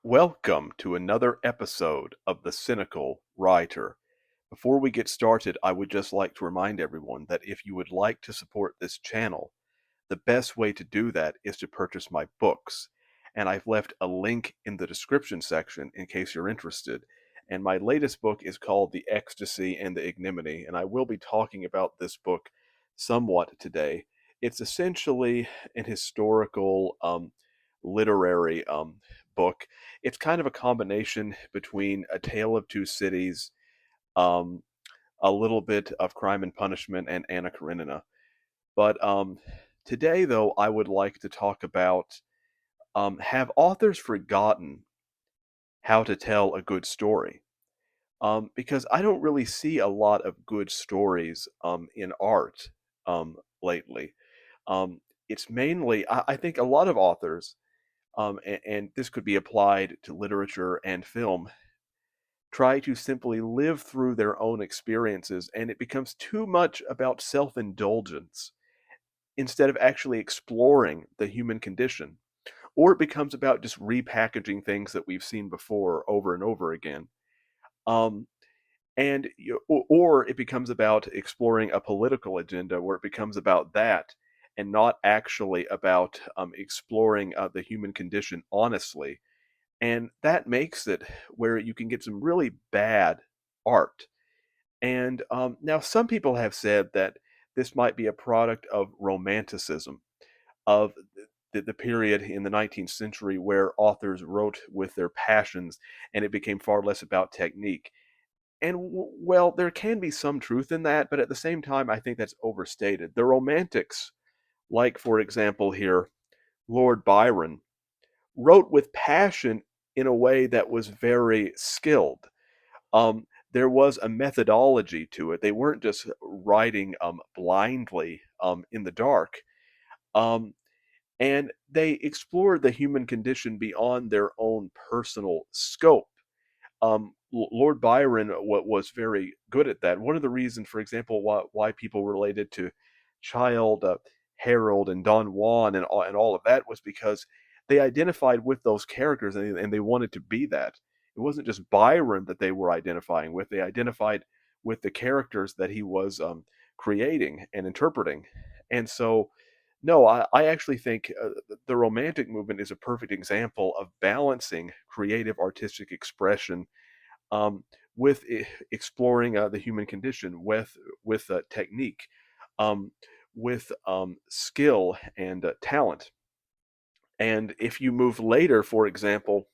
Welcome to another episode of The Cynical Writer. Before we get started, I would just like to remind everyone that if you would like to support this channel, the best way to do that is to purchase my books. And I've left a link in the description section in case you're interested. And my latest book is called The Ecstasy and the Ignominy, and I will be talking about this book somewhat today. It's essentially an historical, literary book. It's kind of a combination between A Tale of Two Cities, um, a little bit of Crime and Punishment, and Anna Karenina. But today, though, I would like to talk about have authors forgotten how to tell a good story? Because I don't really see a lot of good stories in art lately. Um, it's mainly, I think, a lot of authors, and this could be applied to literature and film, try to simply live through their own experiences, and it becomes too much about self indulgence instead of actually exploring the human condition. Or it becomes about just repackaging things that we've seen before over and over again. Um, or it becomes about exploring a political agenda where it becomes about that and not actually about exploring the human condition honestly. And that makes it where you can get some really bad art. And now some people have said that this might be a product of romanticism, of the period in the 19th century where authors wrote with their passions and it became far less about technique. And well, there can be some truth in that, but at the same time, I think that's overstated. The Romantics, like for example here, Lord Byron, wrote with passion in a way that was very skilled. There was a methodology to it. They weren't just writing blindly in the dark. Um, and they explored the human condition beyond their own personal scope. Lord Byron was very good at that. One of the reasons, for example, why people related to Child, Harold, and Don Juan and all of that was because they identified with those characters and they wanted to be that. It wasn't just Byron that they were identifying with; they identified with the characters that he was creating and interpreting. And so, no, I actually think the Romantic movement is a perfect example of balancing creative artistic expression um, with exploring the human condition, with technique, um, with skill and talent. And if you move later, for example,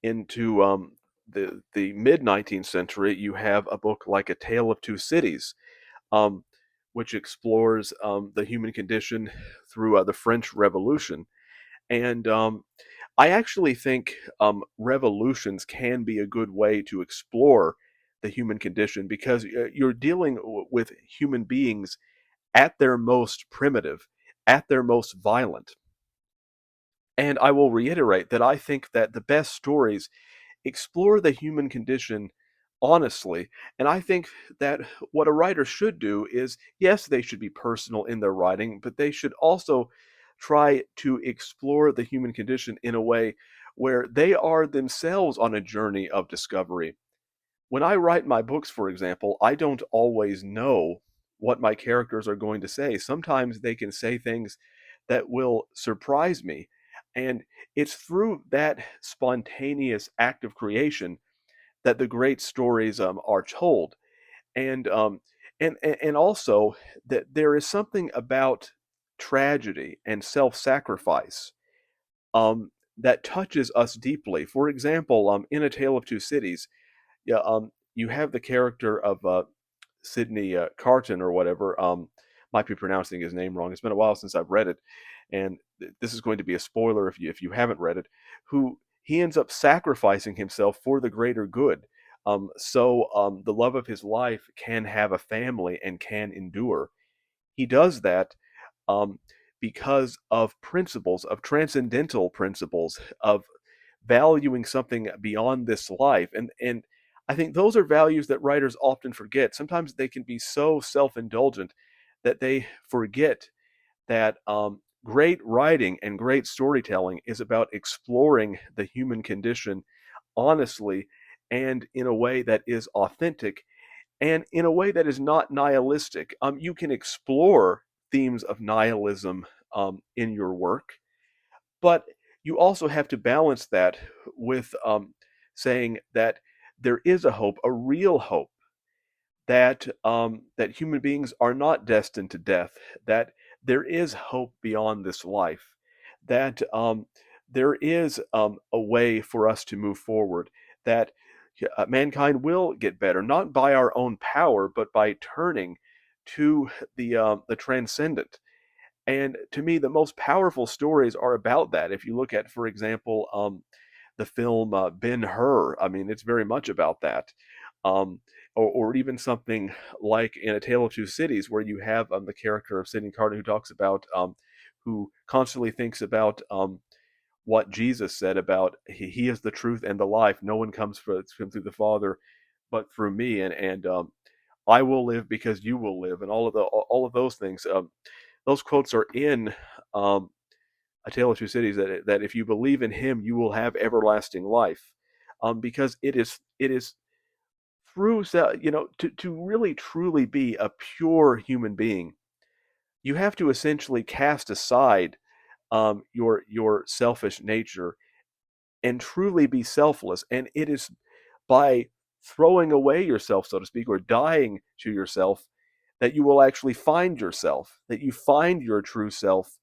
into the mid 19th century, you have a book like A Tale of Two Cities, um, which explores the human condition through the French Revolution. And I actually think revolutions can be a good way to explore the human condition because you're dealing with human beings at their most primitive, at their most violent. And I will reiterate that I think that the best stories explore the human condition honestly. And I think that what a writer should do is, yes, they should be personal in their writing, but they should also try to explore the human condition in a way where they are themselves on a journey of discovery. When I write my books, for example, I don't always know what my characters are going to say. Sometimes they can say things that will surprise me. And it's through that spontaneous act of creation that the great stories are told. And and also that there is something about tragedy and self-sacrifice that touches us deeply. For example, in A Tale of Two Cities, yeah, you have the character of Sidney Carton or whatever. Might be pronouncing his name wrong. It's been a while since I've read it, and this is going to be a spoiler if you haven't read it. Who he ends up sacrificing himself for the greater good, so the love of his life can have a family and can endure. He does that um, because of principles, of transcendental principles, of valuing something beyond this life. And I think those are values that writers often forget. Sometimes they can be so self-indulgent that they forget that great writing and great storytelling is about exploring the human condition honestly and in a way that is authentic and in a way that is not nihilistic. You can explore themes of nihilism in your work, but you also have to balance that with saying that there is a hope, a real hope, that human beings are not destined to death, that there is hope beyond this life, that there is a way for us to move forward, that mankind will get better, not by our own power, but by turning to the transcendent. And to me, the most powerful stories are about that. If you look at, for example, the film Ben-Hur, I mean, it's very much about that. Um, or even something like in A Tale of Two Cities, where you have the character of Sidney Carter who talks about, who constantly thinks about what Jesus said about he is the truth and the life. No one comes through the Father, but through me. And I will live because you will live, and all of those things. Those quotes are in um, A Tale of Two Cities. That if you believe in Him, you will have everlasting life, because it is through to really truly be a pure human being, you have to essentially cast aside your selfish nature and truly be selfless. And it is by throwing away yourself, so to speak, or dying to yourself, that you will actually find yourself, that you find your true self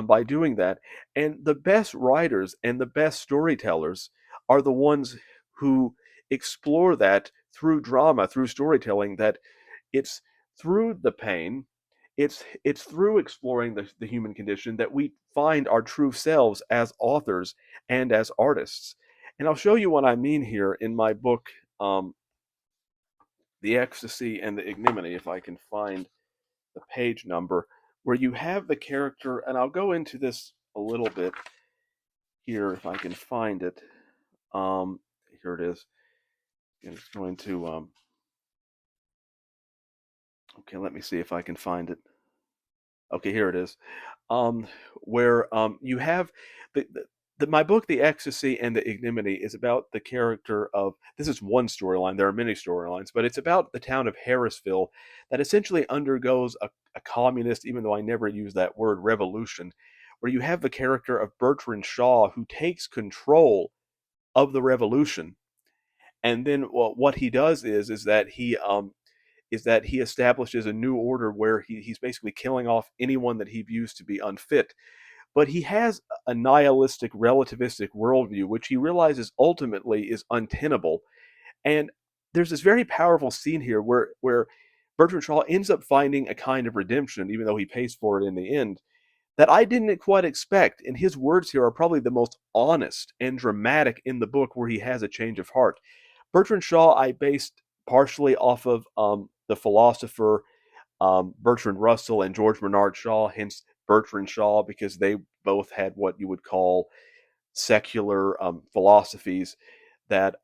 by doing that. And the best writers and the best storytellers are the ones who explore that through drama, through storytelling, that it's through the pain, it's through exploring the human condition that we find our true selves as authors and as artists. And I'll show you what I mean here in my book, um, The Ecstasy and the Ignominy, if I can find the page number, where you have the character, and I'll go into this a little bit here if I can find it. Um, Here it is. It's going to, okay, let me see if I can find it. Okay, here it is. Um, where you have my book, The Ecstasy and the Ignominy, is about the character of, this is one storyline. There are many storylines, but it's about the town of Harrisville that essentially undergoes a communist, even though I never use that word, revolution, where you have the character of Bertrand Shaw who takes control of the revolution. And then what he does is that he establishes a new order where he's basically killing off anyone that he views to be unfit. But he has a nihilistic, relativistic worldview, which he realizes ultimately is untenable. And there's this very powerful scene here where Bertrand Shaw ends up finding a kind of redemption, even though he pays for it in the end, that I didn't quite expect. And his words here are probably the most honest and dramatic in the book, where he has a change of heart. Bertrand Shaw, I based partially off of the philosopher Bertrand Russell and George Bernard Shaw, hence Bertrand Shaw, because they both had what you would call secular philosophies that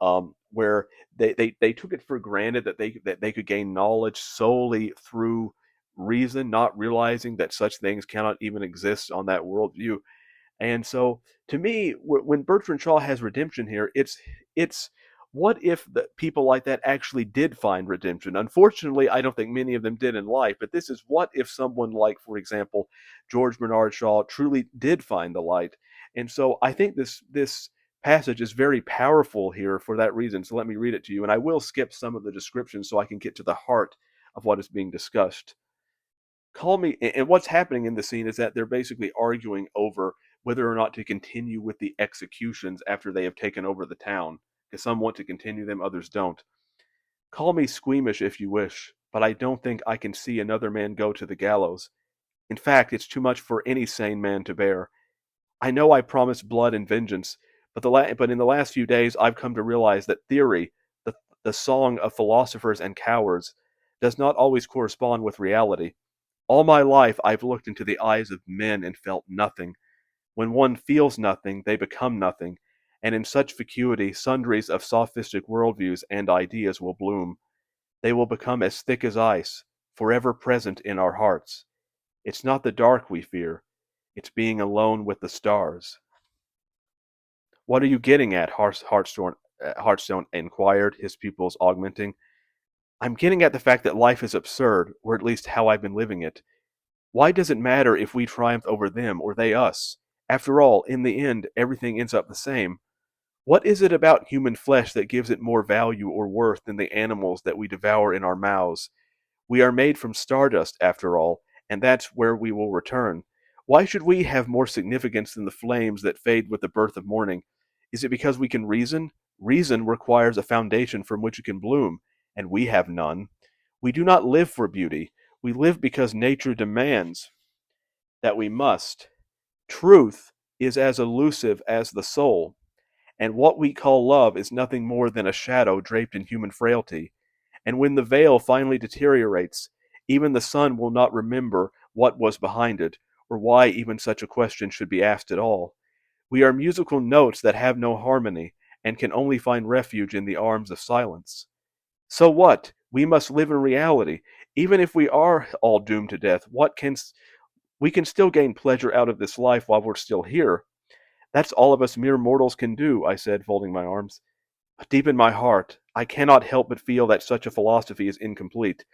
where they took it for granted that they could gain knowledge solely through reason, not realizing that such things cannot even exist on that worldview. And so, to me, when Bertrand Shaw has redemption here, it's what if the people like that actually did find redemption? Unfortunately, I don't think many of them did in life, but this is what if someone like, for example, George Bernard Shaw truly did find the light. And so I think this passage is very powerful here for that reason. So let me read it to you, and I will skip some of the descriptions so I can get to the heart of what is being discussed. Call me. And what's happening in the scene is that they're basically arguing over whether or not to continue with the executions after they have taken over the town, because some want to continue them, others don't. Call me squeamish if you wish, but I don't think I can see another man go to the gallows. In fact, it's too much for any sane man to bear. I know I promised blood and vengeance, but in the last few days I've come to realize that theory, the song of philosophers and cowards, does not always correspond with reality. All my life I've looked into the eyes of men and felt nothing. When one feels nothing, they become nothing, and in such vacuity sundries of sophistic worldviews and ideas will bloom. They will become as thick as ice, forever present in our hearts. It's not the dark we fear. It's being alone with the stars. What are you getting at? Hearthstone inquired, his pupils augmenting. I'm getting at the fact that life is absurd, or at least how I've been living it. Why does it matter if we triumph over them or they us? After all, in the end, everything ends up the same. What is it about human flesh that gives it more value or worth than the animals that we devour in our mouths? We are made from stardust, after all, and that's where we will return. Why should we have more significance than the flames that fade with the birth of morning? Is it because we can reason? Reason requires a foundation from which it can bloom, and we have none. We do not live for beauty. We live because nature demands that we must. Truth is as elusive as the soul, and what we call love is nothing more than a shadow draped in human frailty. And when the veil finally deteriorates, even the sun will not remember what was behind it, or why even such a question should be asked at all. We are musical notes that have no harmony, and can only find refuge in the arms of silence. So what? We must live in reality. Even if we are all doomed to death, we can still gain pleasure out of this life while we're still here. That's all of us mere mortals can do, I said, folding my arms. Deep in my heart, I cannot help but feel that such a philosophy is incomplete.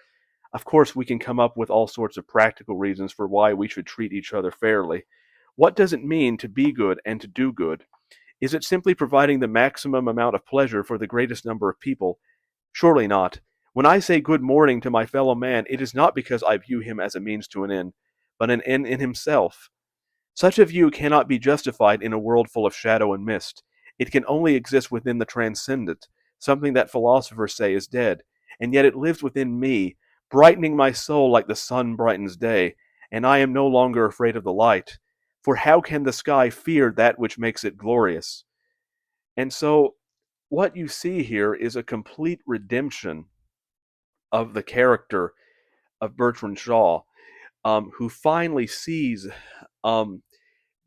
Of course, we can come up with all sorts of practical reasons for why we should treat each other fairly. What does it mean to be good and to do good? Is it simply providing the maximum amount of pleasure for the greatest number of people? Surely not. When I say good morning to my fellow man, it is not because I view him as a means to an end, but an end in himself. Such a view cannot be justified in a world full of shadow and mist. It can only exist within the transcendent, something that philosophers say is dead, and yet it lives within me, brightening my soul like the sun brightens day, and I am no longer afraid of the light. For how can the sky fear that which makes it glorious? And so, what you see here is a complete redemption of the character of Bertrand Shaw, who finally sees um,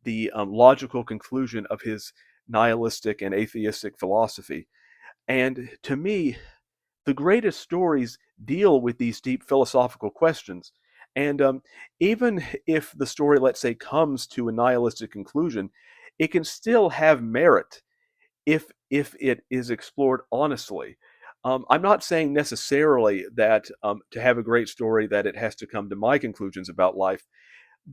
the logical conclusion of his nihilistic and atheistic philosophy. And to me, the greatest stories deal with these deep philosophical questions. And even if the story, let's say, comes to a nihilistic conclusion, it can still have merit if it is explored honestly. I'm not saying necessarily that to have a great story that it has to come to my conclusions about life,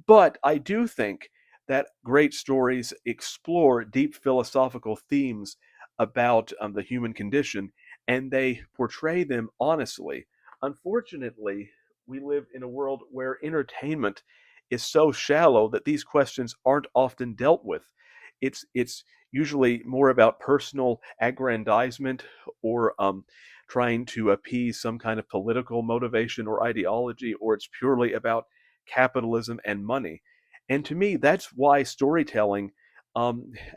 but I do think that great stories explore deep philosophical themes about the human condition, and they portray them honestly. Unfortunately, we live in a world where entertainment is so shallow that these questions aren't often dealt with. It's usually more about personal aggrandizement or trying to appease some kind of political motivation or ideology, or it's purely about capitalism and money. And to me, that's why storytelling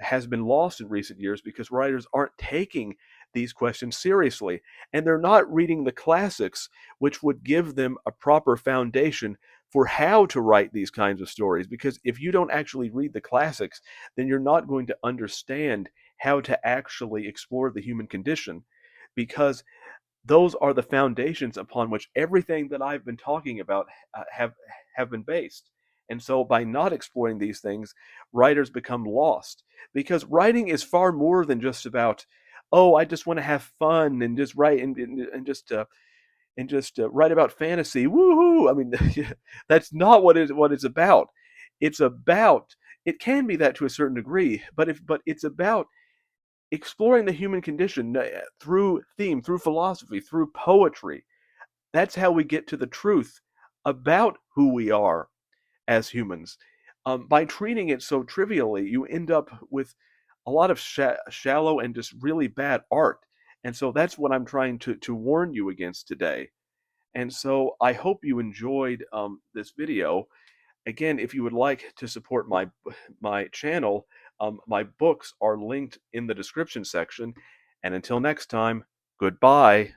has been lost in recent years, because writers aren't taking these questions seriously, and they're not reading the classics, which would give them a proper foundation for how to write these kinds of stories. Because if you don't actually read the classics, then you're not going to understand how to actually explore the human condition, because those are the foundations upon which everything that I've been talking about have been based. And so by not exploring these things, writers become lost, because writing is far more than just about, oh, I just want to have fun and just write and just write about fantasy. Woohoo! I mean, that's not what it's about. It's about, it can be that to a certain degree, but it's about exploring the human condition through theme, through philosophy, through poetry. That's how we get to the truth about who we are as humans. By treating it so trivially, you end up with a lot of shallow and just really bad art. And so that's what I'm trying to warn you against today. And so I hope you enjoyed this video. Again, if you would like to support my channel, my books are linked in the description section. And until next time, goodbye.